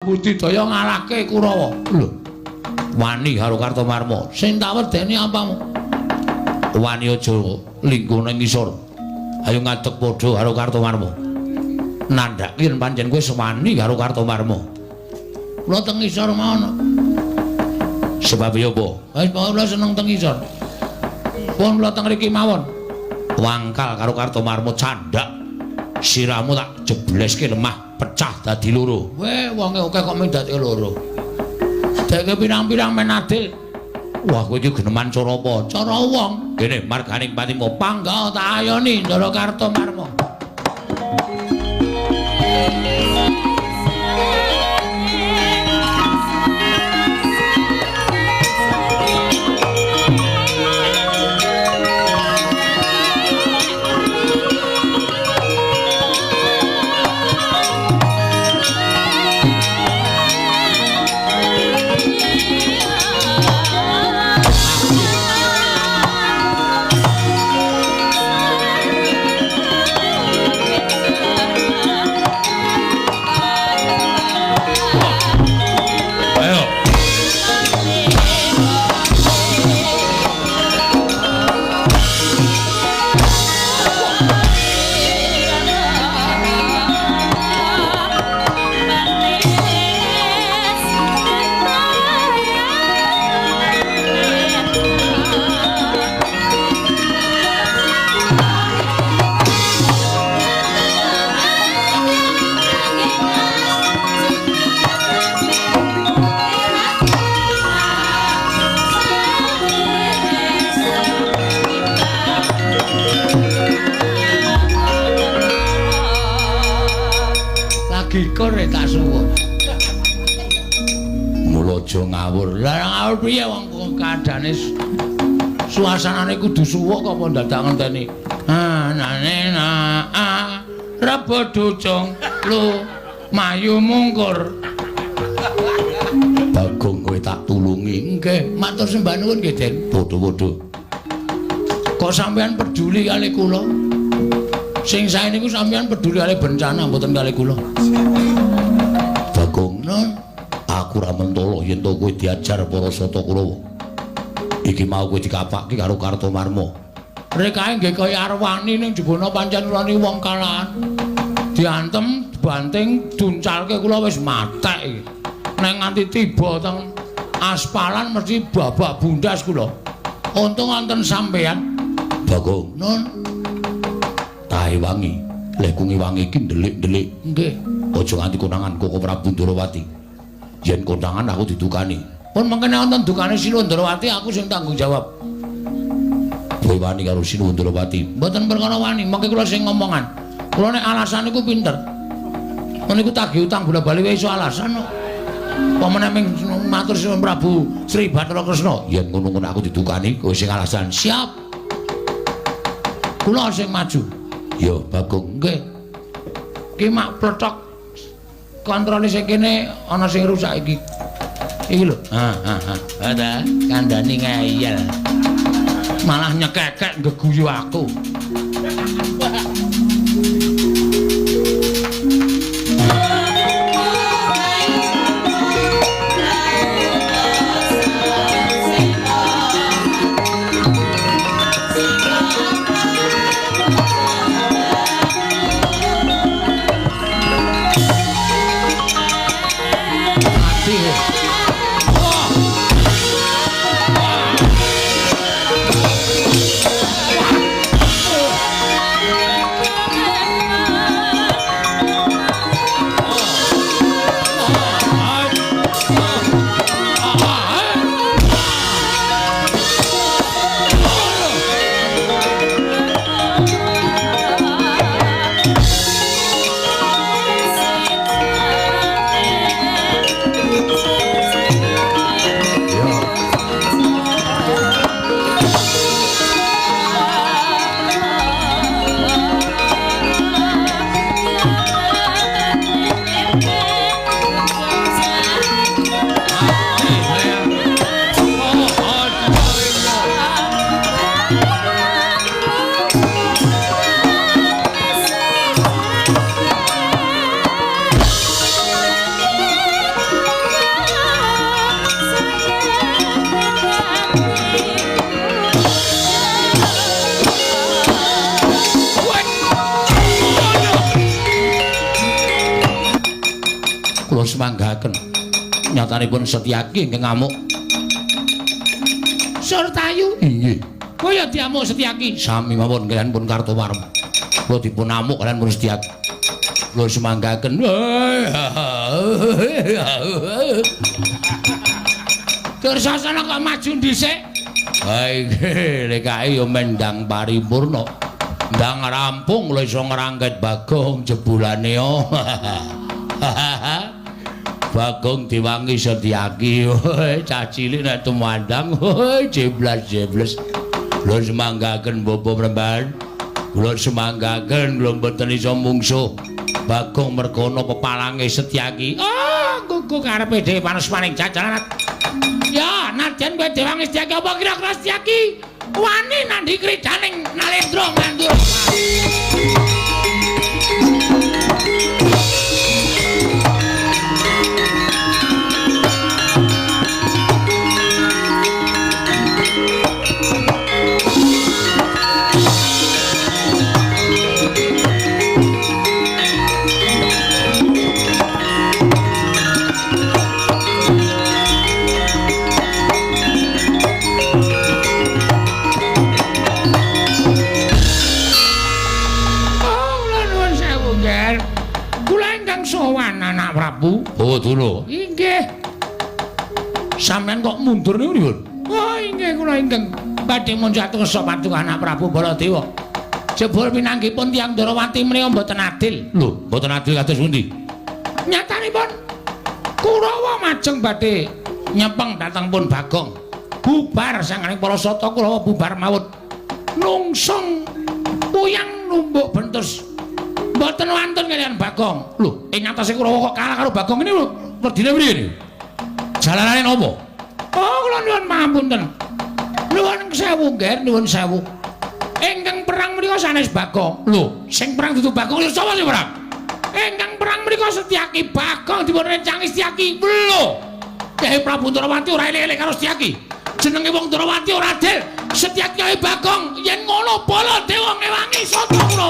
Budidaya ngalahke Kurawa. Lho. Wani karo Kartomarma. Sing tak wedeni apamu? Wani aja linggo ning ngisor. Ayo ngadeg padha karo Kartomarma. Nandhake yen pancen kowe sewani karo Kartomarma. Kula teng ngisor mawon. Sebab ya apa? Wis kula seneng teng ngisor. Pun kula teng mriki mawon. Wangkal karo Kartomarma candhak. Siramu tak jebleske lemah pecah dadi loro. Weh wonge akeh kok mung dadi loro. Deke pirang-pirang menadil. Wah kowe iki geneman cara apa? Cara wong. Kene marganing patimu pangga tak ayoni Ndara Kartomarma. Gikur tak suwun. Mula aja ngawur. Lah ngawur piye wong kadane suasanane kudu suwuk kok apa dadak ngenteni. Nane rebo ducung lu mayu mungkur. Bagong kowe tak tulungi. Nggih, matur sembah nuwun nggih, Den. Bodho-bodho. Kok sampean peduli kali kula? Sing sae niku sampeyan peduli kali bencana mboten kali kula. Bagong non, aku ra mentolo yen to kowe diajar para sata Kurawa. Iki mau kowe dikapakke karo Kartomarma. Rek kae nggih kaya arwani ning jebana pancen kulane wong kalahan. Diantem, banting, duncalke kula wis matek iki. Nek nganti tiba teng aspalan mesti babak bundas kula. Untung wonten sampeyan. Bagong non. Tahe wangi, lekungi wangi iki ndelik-ndelik. Nggih, aja nganti konangan Koko Prabu Ndarawati. Yen konangan aku didukani. Pun mangkene wonten dukane Sinu Ndarawati aku sing tanggung jawab. Kowe wani karo Sinu Ndarawati. Mboten perkara wani, mangke kula sing ngomongan. Kula nek alasan niku pinter. Meniku tagih utang bola-bali wae iso alasan kok. Pamane ming matur Sinu Prabu Sri Bathara Kresna. Yen ngono-ngono aku didukani, kowe sing alasan. Siap. Kula sing maju. Yo Bagong nggih. Ki mak plothok kontrole sing kene ana sing rusak iki. Iki lho. Ada kandhani ngeyel. Malah nyekekek ngeguyu aku. kula semanggaken nyatanipun Setyaki ingkang ngamuk Surtayu inggih kaya diamuk Setyaki sami mawon kaliyan pun Kartowarma kula dipun amuk kaliyan pun Setyaki kula semanggaken Dursasana kok maju dhisik ha iki lekae yo mendang paripurna ndang rampung lho iso ngrangket Bagong jebulane yo Bagong diwangi Setyaki cah cilik nek tumandang jeblas lho semanggaken bapa Premban kula semanggaken kula mboten iso mungsuh Bagong merkono pepalange Setyaki gugu karepe dhewe panas maning jajaran ya nadyan kowe dewangi Setyaki apa kira-kira Setyaki wani nandhi kridaning Nalendra mandur Prabu. Oh, dulu. Inggih. Sampeyan kok mundur niku pripun? Oh, inggih kula ingkang badhe munjatusa paduka anak Prabu Baladewa. Jebul pinanggipun tiyang Ndarawati menika mboten adil. Lho, mboten adil kados pundi? Nyatanipun Kurawa majeng badhe nyepeng dhateng pun Bagong. Bubar sanganing para sata Kurawa bubar mawon. Nungsung puyang numbuk bentus. Mboten wantun kaliyan Bagong. Lho, ing atase Kurawa kok kalah karo Bagong ini lho. Wedine priye niku? Jalanane napa? Oh, kula nuwun pangapunten. Nuwun sewu nggih, nuwun sewu. Ingkang perang menika sanes Bagong. Lho, sing perang dudu Bagong lho sapa sing perang? Ingkang perang menika Setyaki. Bagong dipun rencangi Setyaki. Lho. Kyai Prabu Ndarawati ora elek-elek karo Setyaki. Jenenge wong Ndarawati ora adil. Setyaki kaya Bagong yen ngono Baladewa ngewangi sata kula.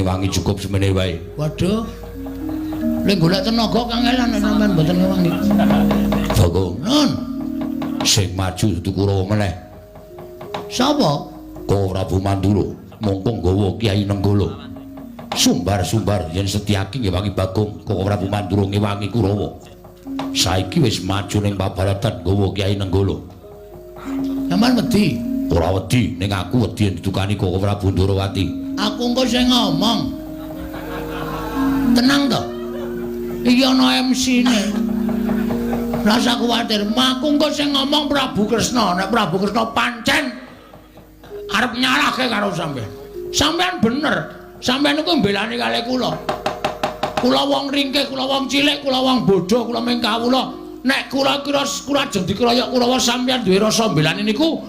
Wangi cukup semene wae. Waduh. Lek golek tenaga kangelan sampean mboten ngewangi. Bagong, Nun. Sing maju dudu Kurawa meneh. Sapa? Prabu Mandura. Mongko nggawa Kyai Nenggala. Sumbar-sumbar yen Setyaki ngewangi Bagong, Prabu Mandura ngewangi Kurawa. Saiki wis maju ning pabaratan nggawa Kyai Nenggala. Sampeyan wedi? Ora wedi, ning aku wedi yen ditukani Prabu Ndarawati. Aku engko sing ngomong. Tenang to. Iki ana MC-ne. Rasa kuwatir, aku engko sing ngomong Prabu Kresna. Nek Prabu Kresna pancen arep nyalahke karo sampean. Sampean bener. Sampean iku mbelani kalih kula. Kula wong ringkih, kula wong cilik, kula wong bodho, kula mung kawula. Nek kula ajeng dikeroyok Kurawa sampean duwe rasa mbelani niku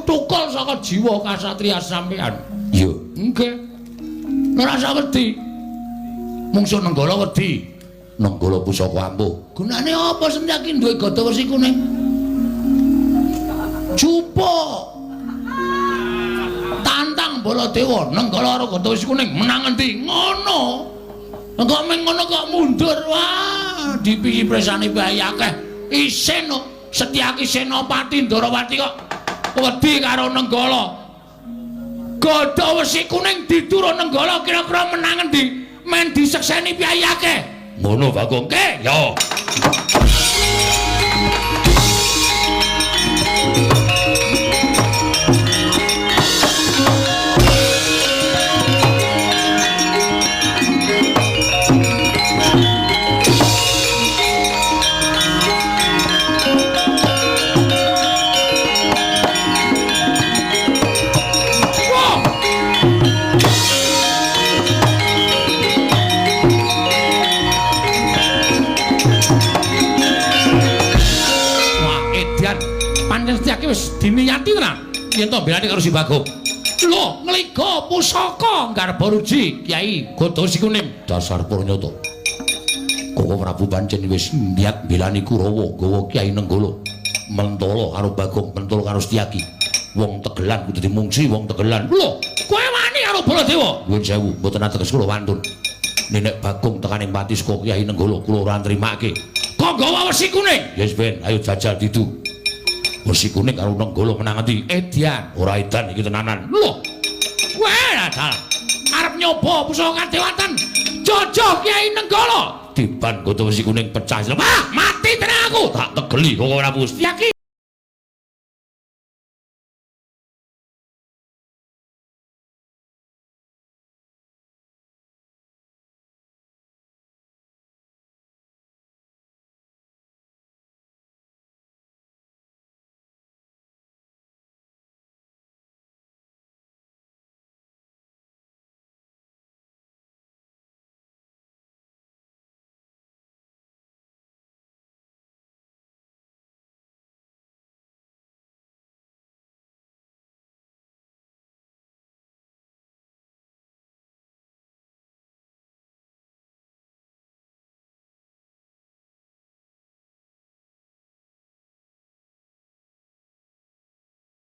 tukul saka jiwa kasatriya sampean. Iya. Nggih. Ora usah wedi. Mungsuh Nenggala wedi. Nenggala pusaka ampuh. Gunane apa Setyaki duwe gada wesi kuning? Jupuk. Tantang Baladewa, Nenggala karo gada wesi kuning menang endi? Ngono. Engko meng ngono kok mundur. Wah, dipiki presane bae akeh. Isin Setyaki Senopati Ndarawati kok wedi karo Nenggala. Gada wesi kuning diturun Nenggala kira-kira menang endi? Men disekseni piyai akeh. Ngono Bagong ke? Ya. diniyati tenan yen to belani karo si Bagong. Lho, ngliga pusaka ngarep ruji Kyai Gadasikuning dasar Pranyata. Koko Prabu pancen wis niat belani Kurawa gawa Kyai Nenggala. Mentala karo Bagong, mentala karo Setyaki. Wong Tegelan kudu dimungsi wong Tegelan. Lho, kowe wani karo Baladewa? Nuwun sewu, mboten ateges kula wantun. Nek Bagong tekaning pati saka Kyai Nenggala kula ora nrimake. Kok gawa Wesi Kuning? Yes, Ben, ayo jajal ditu. Wesi Kuning karo Nenggala menang endi? Edian, ora edan iki tenanan. Lho. Kowe dadak arep nyoba pusaka kadewatan. Jojo Kyai Nenggala. Diban Gada Wesi Kuning pecah. Mati tenan aku. Tak tegeli kok ora Setyaki.